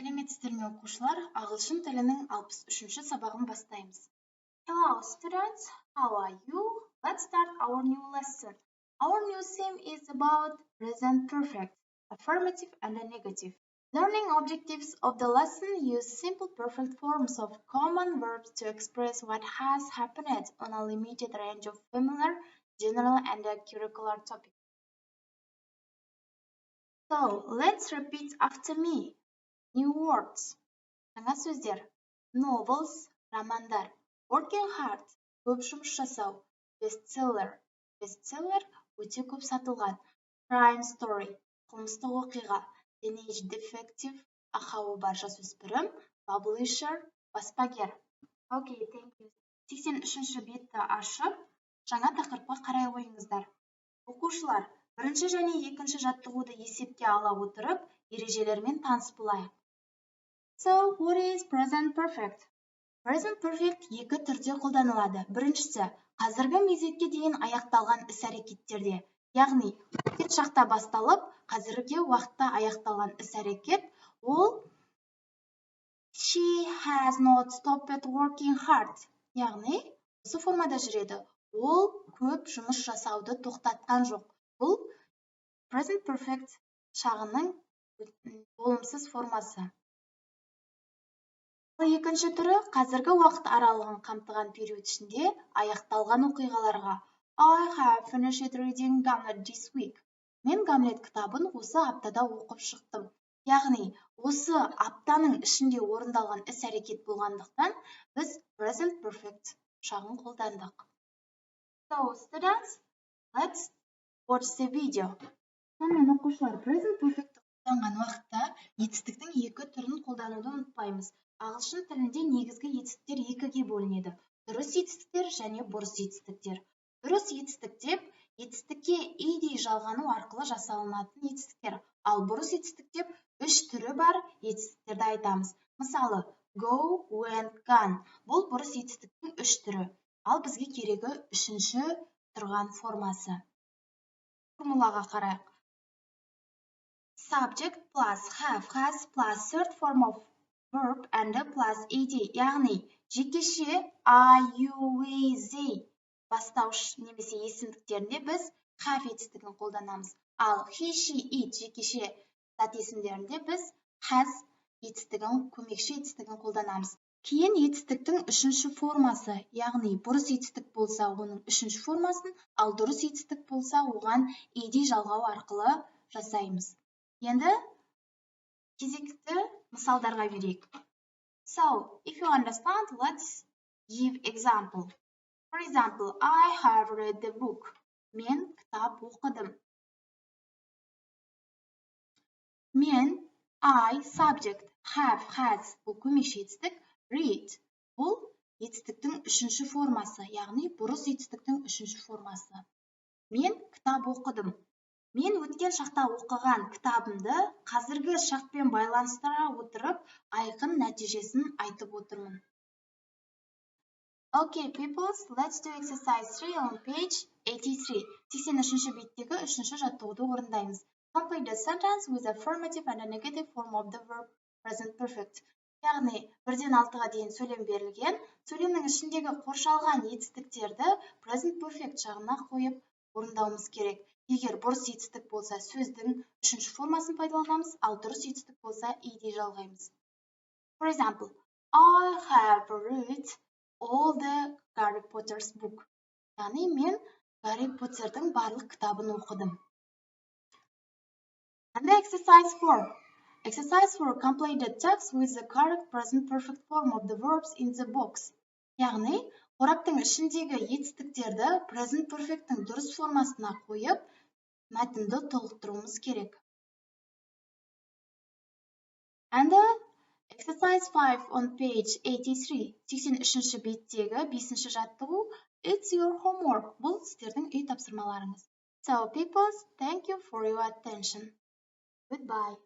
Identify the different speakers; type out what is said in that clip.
Speaker 1: Сәлеметсіздер ме оқушылар? Ағылшын тілінің 63-ші сабағын бастаймыз. Hello students, how are you? Let's start our new lesson. Our new theme is about present perfect, affirmative and a negative. Learning objectives of the lesson use simple perfect forms of common verbs to express what has happened on a limited range of familiar, general and curricular topics. So, let's repeat after me. New words. Жаңа сөздер. Novels, романдар. Working hard, көп жұмыс жасау. Bestseller. Bestseller өте көп сатылған. Crime story, қылмыстық оқиға. Teenage defective, ақауы бар жасөспірім. Publisher, баспагер. Okay, thank you. 83-ші бетті ашып, жаңа тақырыпқа қарай қойыңыздар. Оқушылар, бірінші және екінші жаттығуды есепке ала отырып, ережелермен таныс болайық. So, what is present perfect? Present perfect екі түрде қолданылады. Біріншісі, қазіргі мезетке дейін аяқталған іс-әрекеттерде. Яғни, өткен шақта басталып, қазіргі уақытта аяқталған іс-әрекет, ол She has not stopped working hard. Яғни, осы формада жүреді. Ол көп жұмыс жасауды тоқтатқан жоқ. Бұл present perfect шағының болымсыз формасы. Екінші түрі қазіргі уақыт аралығын қамтыған период ішінде аяқталған оқиғаларға. I have finished reading Hamlet this week. Мен Гамлет кітабын осы аптада оқып шықтым. Яғни, осы аптаның ішінде орындалған іс-әрекет болғандықтан, біз present perfect шағын қолдандық. So, students, let's watch the video. Сонымен оқушылар, present perfect қолданған уақытта етістіктің екі түрін қолдануды ұмытпаймыз. Ағылшын тілінде негізгі етістіктер екіге бөлінеді. Дұрыс етістіктер және бұрыс етістіктер. Дұрыс етістік деп, етістікке идей жалғану арқылы жасалынатын етістіктер. Ал бұрыс етістік деп, үш түрі бар етістіктерді айтамыз. Мысалы, go, went, gone. Бұл бұрыс етістіктің үш түрі. Ал бізге керегі үшінші тұрған формасы. Формулаға қарайық. Subject plus have, has plus third form of verb and plus ed, яғни жекеше I, you, we, they бастауыш немесе есімдіктерінде біз have етістігін қолданамыз. Ал he, she, it жекеше зат есімдерінде біз has етістігін, көмекші етістігін қолданамыз. Кейін етістіктің үшінші формасы, яғни бұрыс етістік болса, оның үшінші формасын, ал дұрыс етістік болса, оған ed жалғау арқылы жасаймыз. Енді кезекті мысалдарға берейік. So, if you understand, let's give example. For example, I have read the book. Мен кітап оқыдым. Мен, I, subject, have, has, бұл көмекші етістік, read, бұл етістіктің үшінші формасы, яғни бұрыс етістіктің үшінші формасы. Мен кітап оқыдым. Мен өткен шақта оқыған кітабымды қазіргі шақпен байланыстыра отырып, айқын нәтижесін айтып отырмын. Okay, peoples, let's do exercise 3 on page 83. 83-ші беттегі үшінші жаттығуды орындаймыз. Complete the sentence with affirmative and a negative form of the verb present perfect. Яғни, 1-ден 6-ға дейін сөйлем берілген, сөйлемнің ішіндегі қоршалған етістіктерді present perfect жағына қойып орындауымыз керек. Егер бұрыс етістік болса, сөздің үшінші формасын пайдаланамыз, ал дұрыс етістік болса, ed жалғаймыз. For example, I have read all the Harry Potter's book. Яғни, мен Гарри Поттердің барлық кітабын оқыдым. And the exercise 4. Exercise 4. Complete the text with the correct present perfect form of the verbs in the box. Яғни, қораптың ішіндегі етістіктерді present perfect'ің дұрыс формасына қойып, мәтінді толықтыруымыз керек. And the exercise 5 on page 83. 83-ші беттегі 5-ші жаттығу. It's your homework. Бұл сіздердің үй тапсырмаларыңыз. So, peoples, thank you for your attention. Goodbye.